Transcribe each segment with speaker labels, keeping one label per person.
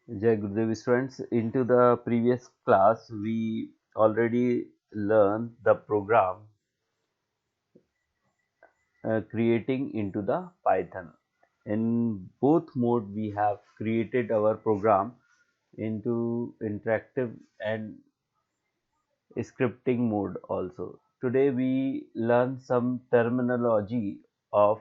Speaker 1: Jai Gurudev students, into the previous class, we already learned the program creating into the Python. In both mode, we have created our program into interactive and scripting mode also. Today, we learn some terminology of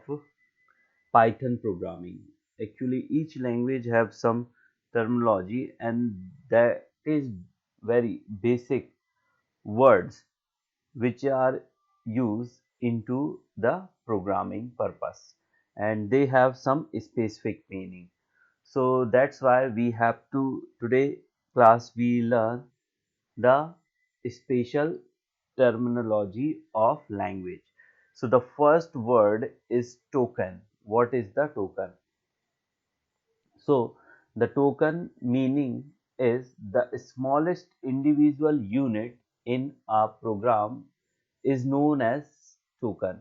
Speaker 1: Python programming. Actually, each language have some terminology, and that is very basic words which are used into the programming purpose, and they have some specific meaning. So that's why we have to today class we learn the special terminology of language. So the first word is token. What is the token? So the token meaning is the smallest individual unit in a program is known as token.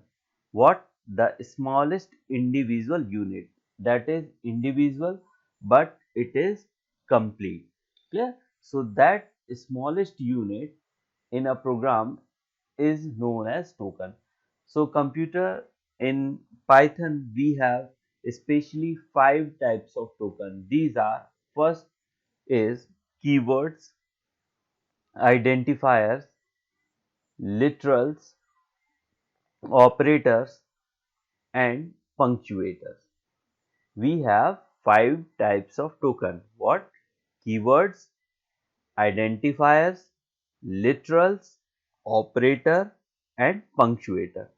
Speaker 1: What? The smallest individual unit, that is individual but it is complete. Clear? So that smallest unit in a program is known as token. So computer in Python we have especially five types of token. These are: first is keywords, identifiers, literals, operators, and punctuators. We have five types of token. What? Keywords, identifiers, literals, operator, and punctuator.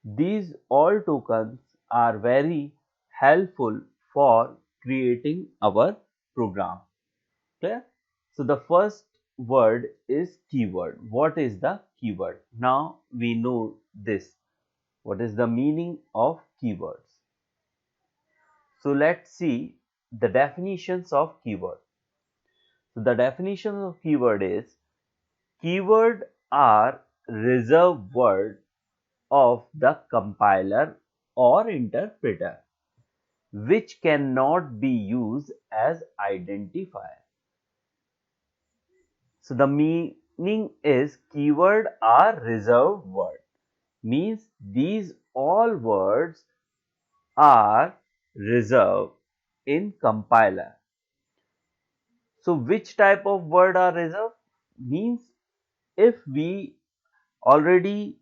Speaker 1: These all tokens are very helpful for creating our program. Clear? So the first word is keyword. What is the keyword? Now we know this. What is the meaning of keywords? So let's see the definitions of keyword. So the definition of keyword is: keyword are reserved word of the compiler or interpreter which cannot be used as identifier. So the meaning is keyword are reserved word, means these all words are reserved in compiler. So which type of word are reserved? Means if we already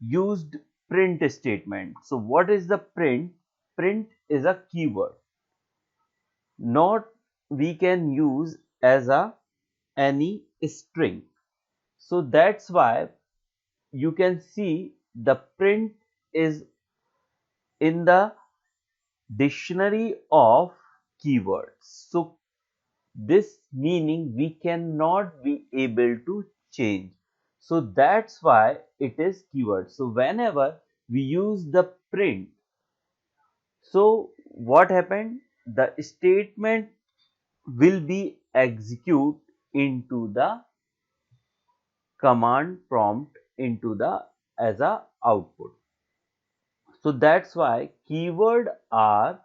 Speaker 1: used print statement. So what is the print? Print is a keyword. Not we can use as a any string. So that's why you can see the print is in the dictionary of keywords. So this meaning we cannot be able to change. So that's why it is keyword. So whenever we use the print, so what happened? The statement will be executed into the command prompt into the as a output. So that's why keyword are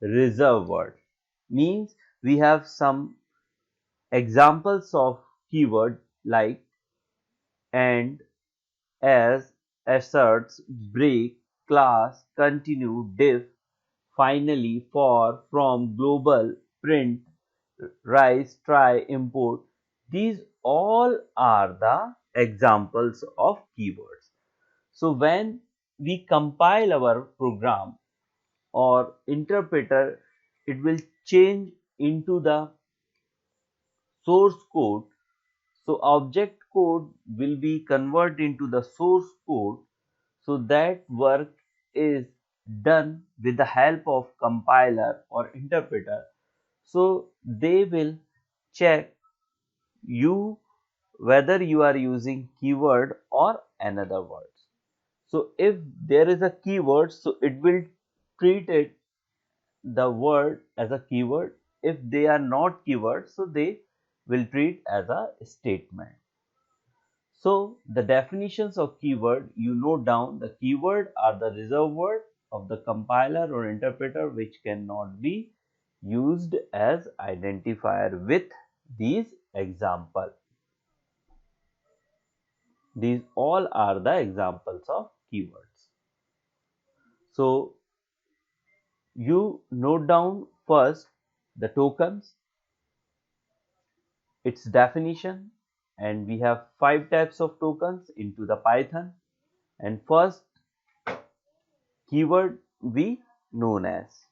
Speaker 1: reserved word. Means we have some examples of keyword like and, as, asserts, break, class, continue, diff, finally, for, from, global, print, rise, try, import. These all are the examples of keywords. So when we compile our program or interpreter, it will change into the source code. So object code will be converted into the source code. So that work is done with the help of compiler or interpreter. So they will check you whether you are using keyword or another words. So if there is a keyword, so it will treat it the word as a keyword. If they are not keywords, so they will treat as a statement. So the definitions of keyword, you note down: the keyword are the reserved word of the compiler or interpreter which cannot be used as identifier with these example. These all are the examples of keywords. So you note down first the tokens, its definition, and we have 5 types of tokens into the Python. And first keyword we known as